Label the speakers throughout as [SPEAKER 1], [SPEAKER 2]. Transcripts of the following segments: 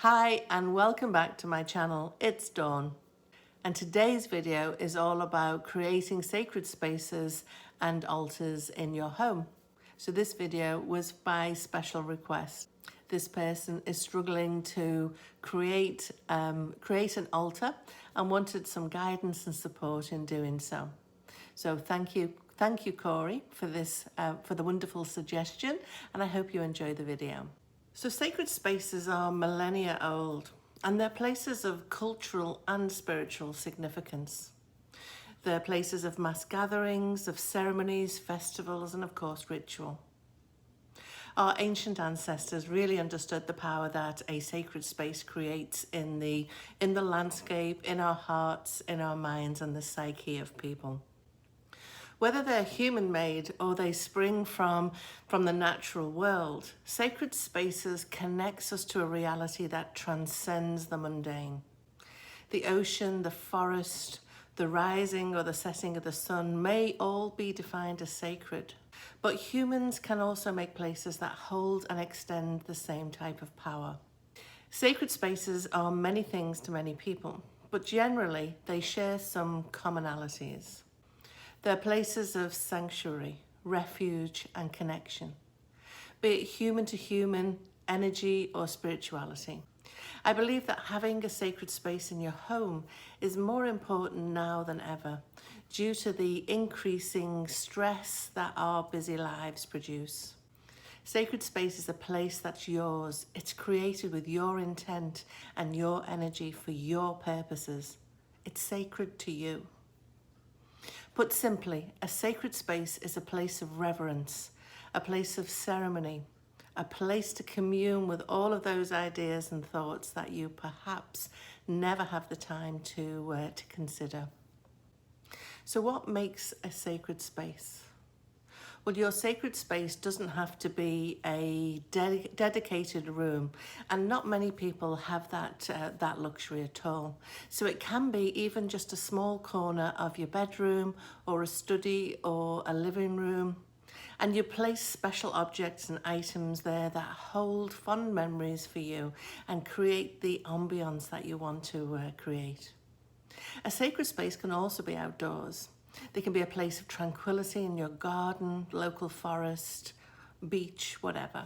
[SPEAKER 1] Hi and welcome back to my channel. It's Dawn, and today's video is all about creating sacred spaces and altars in your home. So this video was by special request. This person is struggling to create an altar and wanted some guidance and support in doing so. So thank you, Corey, for this for the wonderful suggestion, and I hope you enjoy the video. So sacred spaces are millennia old, and they're places of cultural and spiritual significance. They're places of mass gatherings, of ceremonies, festivals, and of course ritual. Our ancient ancestors really understood the power that a sacred space creates in the landscape, in our hearts, in our minds, and the psyche of people. Whether they're human-made or they spring from the natural world, sacred spaces connects us to a reality that transcends the mundane. The ocean, the forest, the rising or the setting of the sun may all be defined as sacred, but humans can also make places that hold and extend the same type of power. Sacred spaces are many things to many people, but generally they share some commonalities. They're places of sanctuary, refuge, and connection, be it human to human, energy, or spirituality. I believe that having a sacred space in your home is more important now than ever due to the increasing stress that our busy lives produce. Sacred space is a place that's yours. It's created with your intent and your energy for your purposes. It's sacred to you. Put simply, a sacred space is a place of reverence, a place of ceremony, a place to commune with all of those ideas and thoughts that you perhaps never have the time to consider. So what makes a sacred space? Well, your sacred space doesn't have to be a dedicated room, and not many people have that luxury at all. So it can be even just a small corner of your bedroom or a study or a living room, and you place special objects and items there that hold fond memories for you and create the ambience that you want to create. A sacred space can also be outdoors. They can be a place of tranquility in your garden, local forest, beach, whatever.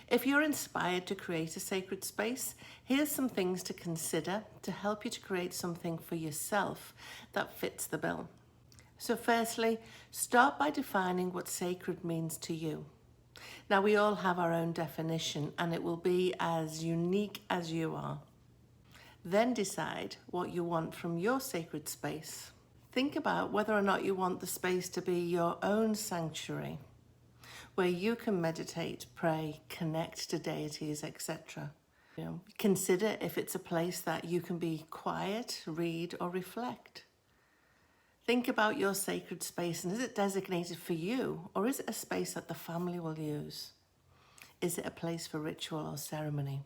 [SPEAKER 1] If you're inspired to create a sacred space, here's some things to consider to help you to create something for yourself that fits the bill. So firstly, start by defining what sacred means to you. Now, we all have our own definition, and it will be as unique as you are. Then decide what you want from your sacred space. Think about whether or not you want the space to be your own sanctuary, where you can meditate, pray, connect to deities, etc. Consider if it's a place that you can be quiet, read, or reflect. Think about your sacred space, and is it designated for you, or is it a space that the family will use? Is it a place for ritual or ceremony?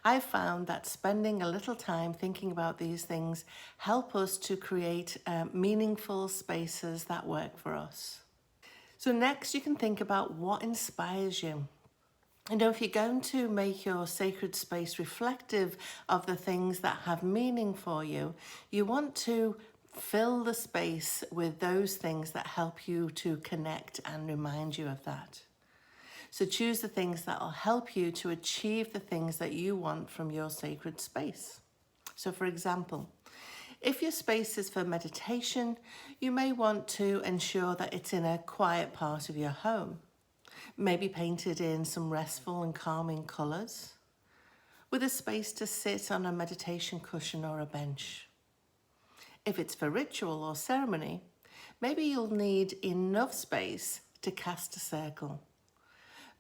[SPEAKER 1] I've found that spending a little time thinking about these things help us to create meaningful spaces that work for us. So next, you can think about what inspires you. If you're going to make your sacred space reflective of the things that have meaning for you, you want to fill the space with those things that help you to connect and remind you of that. So choose the things that will help you to achieve the things that you want from your sacred space. So for example, if your space is for meditation, you may want to ensure that it's in a quiet part of your home, maybe painted in some restful and calming colours, with a space to sit on a meditation cushion or a bench. If it's for ritual or ceremony, maybe you'll need enough space to cast a circle.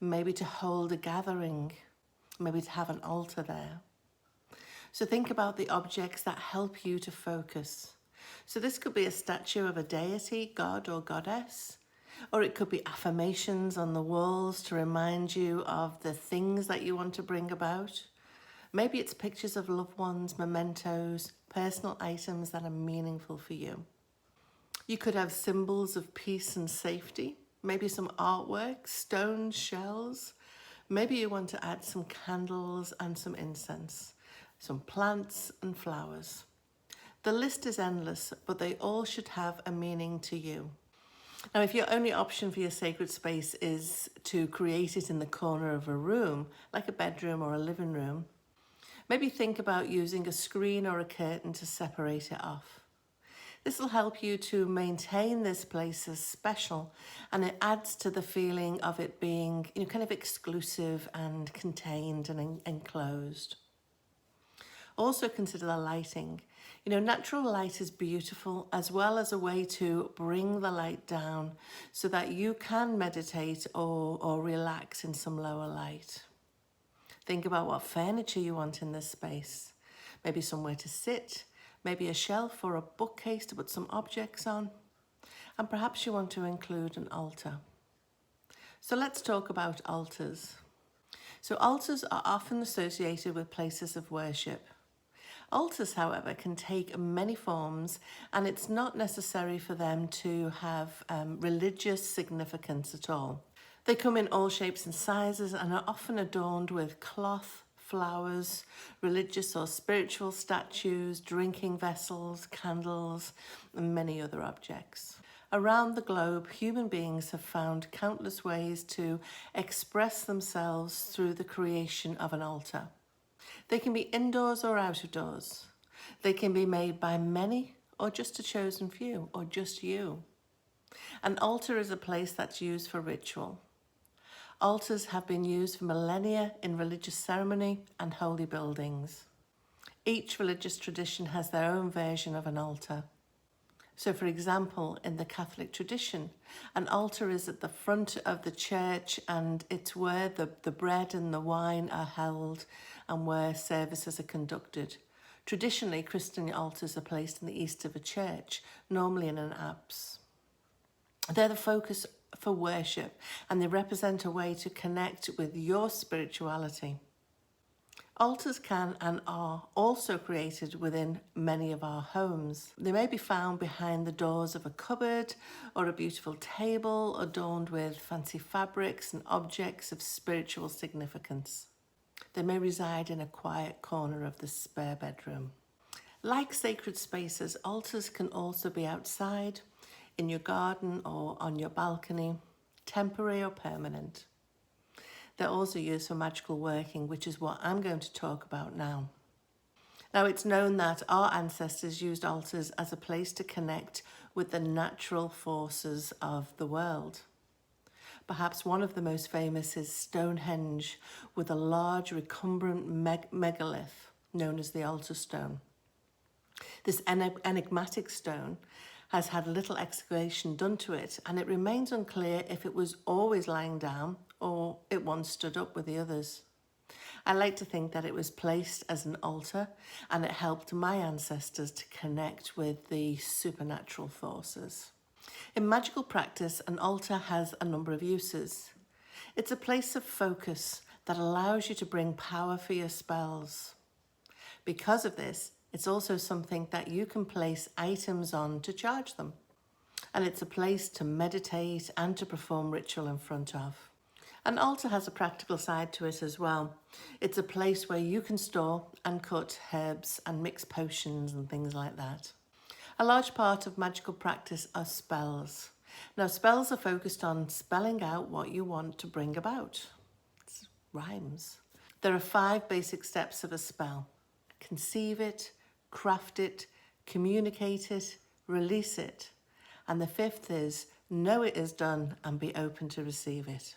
[SPEAKER 1] Maybe to hold a gathering, maybe to have an altar there. So think about the objects that help you to focus. So this could be a statue of a deity, god or goddess, or it could be affirmations on the walls to remind you of the things that you want to bring about. Maybe it's pictures of loved ones, mementos, personal items that are meaningful for you. You could have symbols of peace and safety. Maybe some artwork, stones, shells, Maybe you want to add some candles and some incense, some plants and flowers. The list is endless, but they all should have a meaning to you. Now, if your only option for your sacred space is to create it in the corner of a room, like a bedroom or a living room, maybe think about using a screen or a curtain to separate it off. This will help you to maintain this place as special, and it adds to the feeling of it being, kind of exclusive and contained and enclosed. Also consider the lighting. Natural light is beautiful, as well as a way to bring the light down so that you can meditate or relax in some lower light. Think about what furniture you want in this space. Maybe somewhere to sit, maybe a shelf or a bookcase to put some objects on. And perhaps you want to include an altar. So let's talk about altars. So altars are often associated with places of worship. Altars, however, can take many forms, and it's not necessary for them to have religious significance at all. They come in all shapes and sizes and are often adorned with cloth, flowers, religious or spiritual statues, drinking vessels, candles, and many other objects. Around the globe, human beings have found countless ways to express themselves through the creation of an altar. They can be indoors or out of doors. They can be made by many or just a chosen few or just you. An altar is a place that's used for ritual. Altars have been used for millennia in religious ceremony and holy buildings. Each religious tradition has their own version of an altar. So, for example, in the Catholic tradition, an altar is at the front of the church, and it's where the bread and the wine are held and where services are conducted. Traditionally, Christian altars are placed in the east of a church, normally in an apse. They're the focus for worship, and they represent a way to connect with your spirituality. Altars can and are also created within many of our homes. They may be found behind the doors of a cupboard or a beautiful table adorned with fancy fabrics and objects of spiritual significance. They may reside in a quiet corner of the spare bedroom. Like sacred spaces, altars can also be outside, in your garden or on your balcony, temporary or permanent. They're also used for magical working, which is what I'm going to talk about now. Now, it's known that our ancestors used altars as a place to connect with the natural forces of the world. Perhaps one of the most famous is Stonehenge, with a large recumbent megalith known as the altar stone. This enigmatic stone has had little excavation done to it, and it remains unclear if it was always lying down or it once stood up with the others. I like to think that it was placed as an altar, and it helped my ancestors to connect with the supernatural forces. In magical practice, an altar has a number of uses. It's a place of focus that allows you to bring power for your spells. Because of this, it's also something that you can place items on to charge them. And it's a place to meditate and to perform ritual in front of. An altar has a practical side to it as well. It's a place where you can store and cut herbs and mix potions and things like that. A large part of magical practice are spells. Now, spells are focused on spelling out what you want to bring about. It rhymes. There are 5 basic steps of a spell. Conceive it, craft it, communicate it, release it. And the 5th is know it is done and be open to receive it.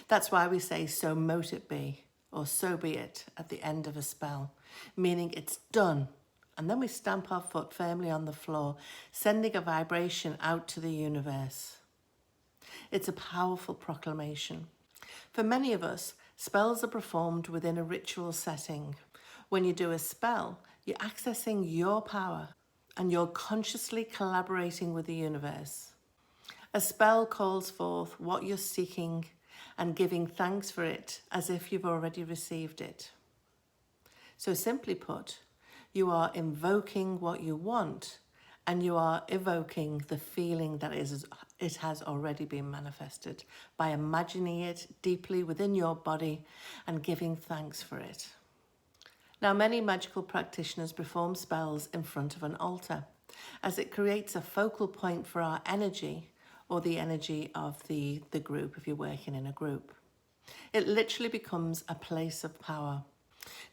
[SPEAKER 1] That's why we say so mote it be, or so be it at the end of a spell, meaning it's done. And then we stamp our foot firmly on the floor, sending a vibration out to the universe. It's a powerful proclamation. For many of us, spells are performed within a ritual setting. When you do a spell, you're accessing your power and you're consciously collaborating with the universe. A spell calls forth what you're seeking and giving thanks for it as if you've already received it. So simply put, you are invoking what you want and you are evoking the feeling that it has already been manifested by imagining it deeply within your body and giving thanks for it. Now, many magical practitioners perform spells in front of an altar, as it creates a focal point for our energy, or the energy of the group if you're working in a group. It literally becomes a place of power.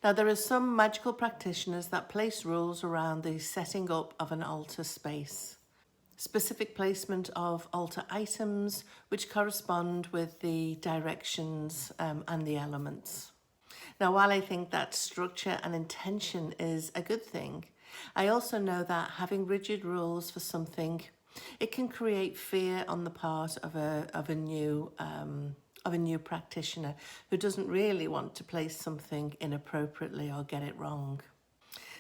[SPEAKER 1] Now, there are some magical practitioners that place rules around the setting up of an altar space. Specific placement of altar items which correspond with the directions and the elements. Now, while I think that structure and intention is a good thing, I also know that having rigid rules for something, it can create fear on the part of a new practitioner who doesn't really want to place something inappropriately or get it wrong.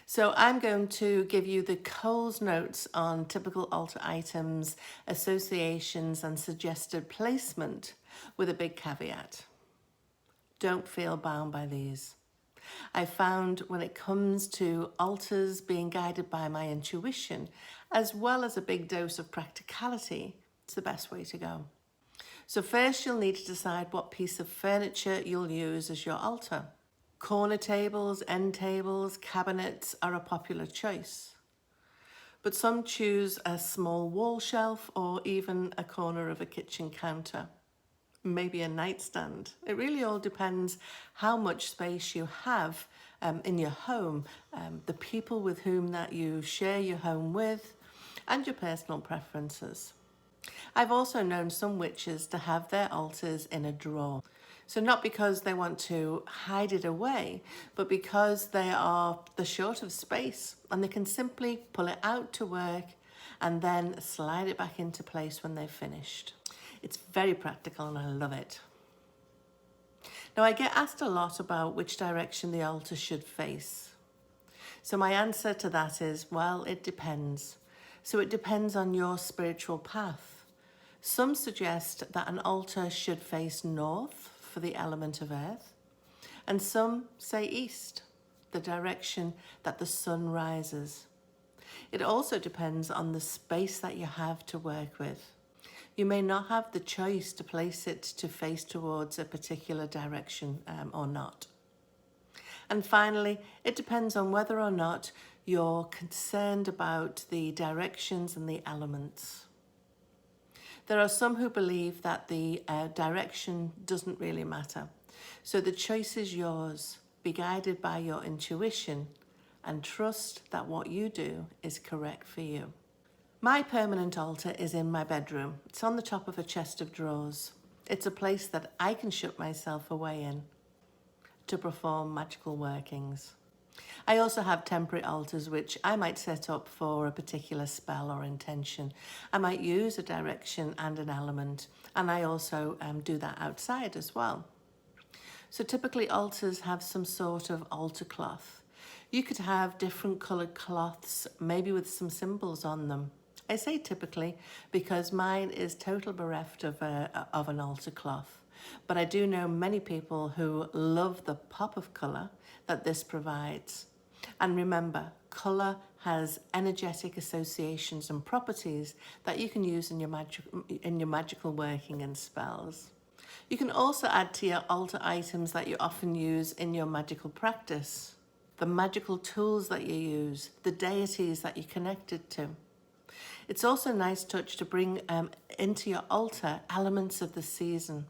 [SPEAKER 1] So I'm going to give you the Coles notes on typical altar items, associations and suggested placement, with a big caveat. Don't feel bound by these. I found when it comes to altars being guided by my intuition, as well as a big dose of practicality, it's the best way to go. So first you'll need to decide what piece of furniture you'll use as your altar. Corner tables, end tables, cabinets are a popular choice. But some choose a small wall shelf or even a corner of a kitchen counter. Maybe a nightstand. It really all depends how much space you have in your home, the people with whom that you share your home with, and your personal preferences. I've also known some witches to have their altars in a drawer. So not because they want to hide it away, but because they're short of space and they can simply pull it out to work and then slide it back into place when they've finished. It's very practical and I love it. Now, I get asked a lot about which direction the altar should face. So my answer to that is, well, it depends. So it depends on your spiritual path. Some suggest that an altar should face north for the element of earth, and some say east, the direction that the sun rises. It also depends on the space that you have to work with. You may not have the choice to place it to face towards a particular direction or not. And finally, it depends on whether or not you're concerned about the directions and the elements. There are some who believe that the direction doesn't really matter. So the choice is yours. Be guided by your intuition and trust that what you do is correct for you. My permanent altar is in my bedroom. It's on the top of a chest of drawers. It's a place that I can shut myself away in to perform magical workings. I also have temporary altars which I might set up for a particular spell or intention. I might use a direction and an element, and I also do that outside as well. So typically altars have some sort of altar cloth. You could have different coloured cloths, maybe with some symbols on them. I say typically because mine is total bereft of an altar cloth. But I do know many people who love the pop of colour that this provides. And remember, colour has energetic associations and properties that you can use in your magical working and spells. You can also add to your altar items that you often use in your magical practice, the magical tools that you use, the deities that you're connected to. It's also a nice touch to bring into your altar elements of the season.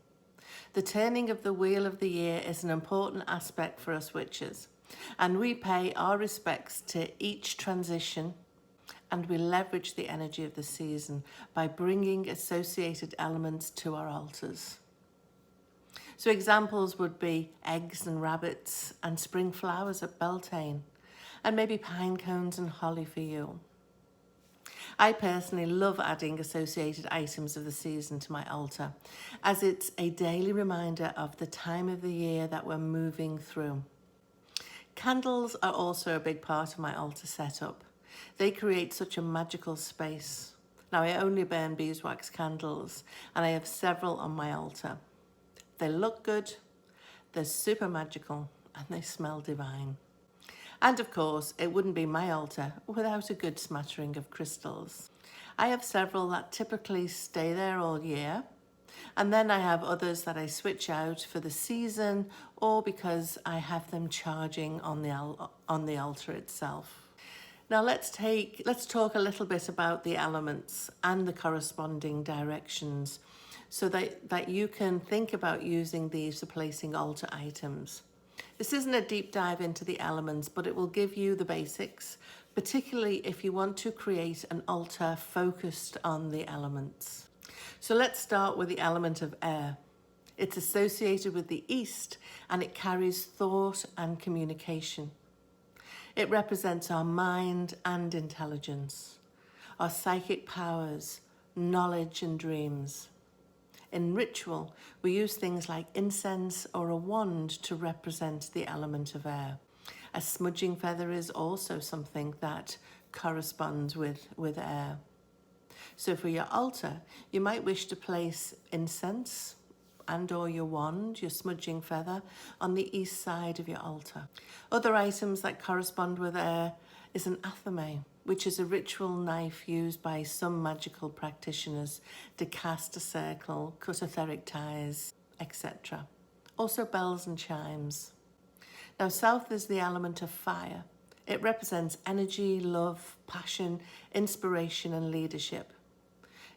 [SPEAKER 1] The turning of the wheel of the year is an important aspect for us witches, and we pay our respects to each transition, and we leverage the energy of the season by bringing associated elements to our altars. So examples would be eggs and rabbits and spring flowers at Beltane, and maybe pine cones and holly for you. I personally love adding associated items of the season to my altar, as it's a daily reminder of the time of the year that we're moving through. Candles are also a big part of my altar setup. They create such a magical space. Now, I only burn beeswax candles, and I have several on my altar. They look good, they're super magical, and they smell divine. And of course, it wouldn't be my altar without a good smattering of crystals. I have several that typically stay there all year, and then I have others that I switch out for the season or because I have them charging on the altar itself. Now let's talk a little bit about the elements and the corresponding directions so that you can think about using these for placing altar items. This isn't a deep dive into the elements, but it will give you the basics, particularly if you want to create an altar focused on the elements. So let's start with the element of air. It's associated with the east and it carries thought and communication. It represents our mind and intelligence, our psychic powers, knowledge and dreams. In ritual, we use things like incense or a wand to represent the element of air. A smudging feather is also something that corresponds with air. So for your altar, you might wish to place incense and or your wand, your smudging feather, on the east side of your altar. Other items that correspond with air is an athame, which is a ritual knife used by some magical practitioners to cast a circle, cut etheric ties, etc. Also bells and chimes. Now south is the element of fire. It represents energy, love, passion, inspiration and leadership.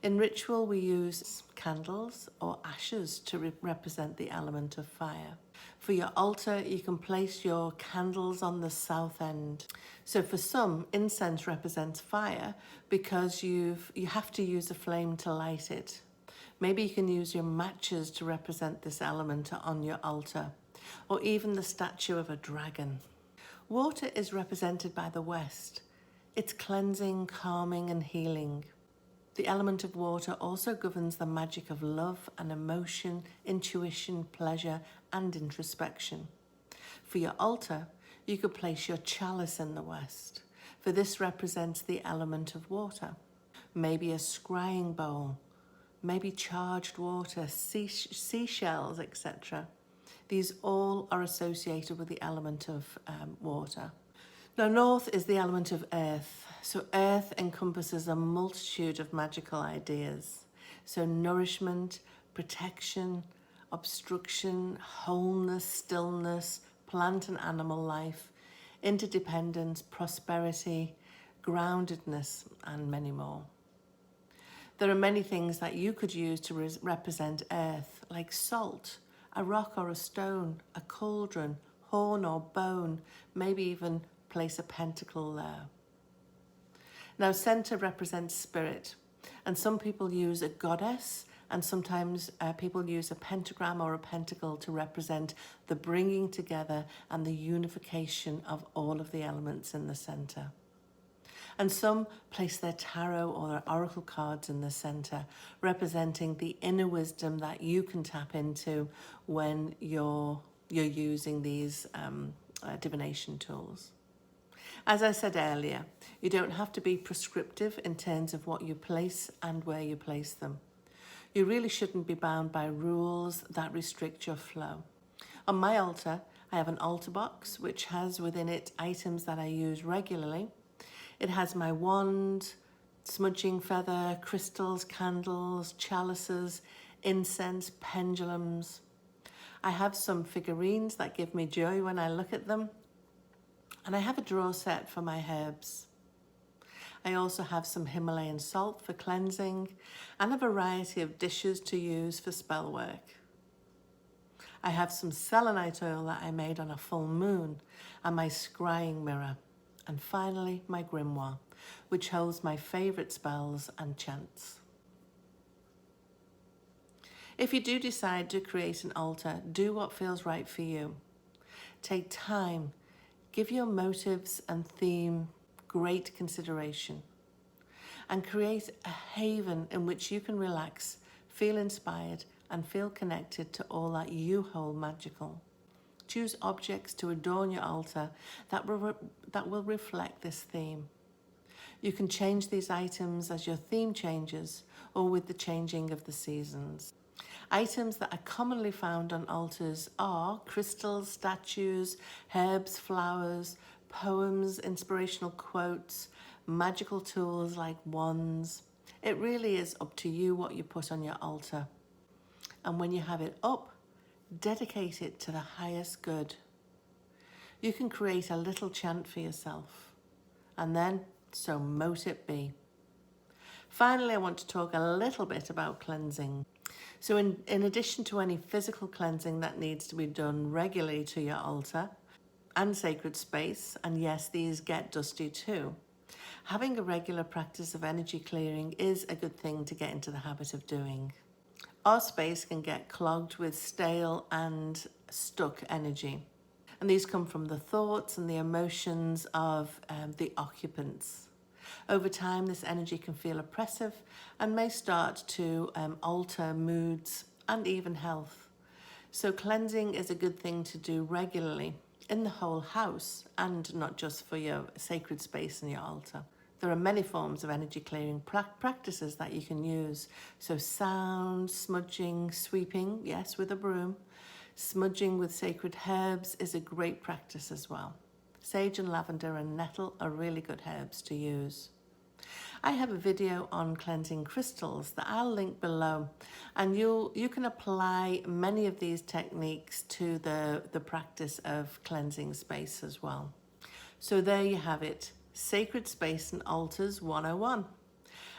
[SPEAKER 1] In ritual we use candles or ashes to represent the element of fire. For your altar, you can place your candles on the south end. So for some, incense represents fire because you have to use a flame to light it. Maybe you can use your matches to represent this element on your altar, or even the statue of a dragon. Water is represented by the west. It's cleansing, calming and healing. The element of water also governs the magic of love and emotion, intuition, pleasure, and introspection. For your altar, you could place your chalice in the west, for this represents the element of water. Maybe a scrying bowl, maybe charged water, seashells, etc. These all are associated with the element of water. Now, north is the element of earth. So earth encompasses a multitude of magical ideas. So nourishment, protection, obstruction, wholeness, stillness, plant and animal life, interdependence, prosperity, groundedness, and many more. There are many things that you could use to represent earth, like salt, a rock or a stone, a cauldron, horn or bone, maybe even place a pentacle there. Now, center represents spirit, and some people use a goddess, and sometimes people use a pentagram or a pentacle to represent the bringing together and the unification of all of the elements in the center. And some place their tarot or their oracle cards in the center, representing the inner wisdom that you can tap into when you're using these divination tools. As I said earlier, you don't have to be prescriptive in terms of what you place and where you place them. You really shouldn't be bound by rules that restrict your flow. On my altar, I have an altar box which has within it items that I use regularly. It has my wand, smudging feather, crystals, candles, chalices, incense, pendulums. I have some figurines that give me joy when I look at them. And I have a drawer set for my herbs. I also have some Himalayan salt for cleansing and a variety of dishes to use for spell work. I have some selenite oil that I made on a full moon and my scrying mirror. And finally, my grimoire, which holds my favourite spells and chants. If you do decide to create an altar, do what feels right for you. Take time. Give your motives and theme great consideration and create a haven in which you can relax, feel inspired and feel connected to all that you hold magical. Choose objects to adorn your altar that will reflect this theme. You can change these items as your theme changes or with the changing of the seasons. Items that are commonly found on altars are crystals, statues, herbs, flowers, poems, inspirational quotes, magical tools like wands. It really is up to you what you put on your altar. And when you have it up, dedicate it to the highest good. You can create a little chant for yourself, and then so mote it be. Finally, I want to talk a little bit about cleansing. So in addition to any physical cleansing that needs to be done regularly to your altar and sacred space, and yes, these get dusty too, having a regular practice of energy clearing is a good thing to get into the habit of doing. Our space can get clogged with stale and stuck energy. And these come from the thoughts and the emotions of the occupants. Over time, this energy can feel oppressive and may start to alter moods and even health. So cleansing is a good thing to do regularly in the whole house and not just for your sacred space and your altar. There are many forms of energy clearing practices that you can use. So sound, smudging, sweeping, yes, with a broom. Smudging with sacred herbs is a great practice as well. Sage and lavender and nettle are really good herbs to use. I have a video on cleansing crystals that I'll link below, and you can apply many of these techniques to the practice of cleansing space as well. So there you have it, Sacred Space and Altars 101.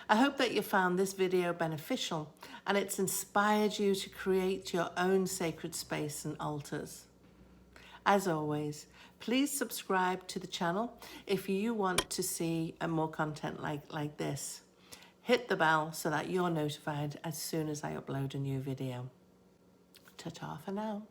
[SPEAKER 1] I hope that you found this video beneficial and it's inspired you to create your own sacred space and altars. As always, please subscribe to the channel if you want to see more content like this. Hit the bell so that you're notified as soon as I upload a new video. Ta-ta for now.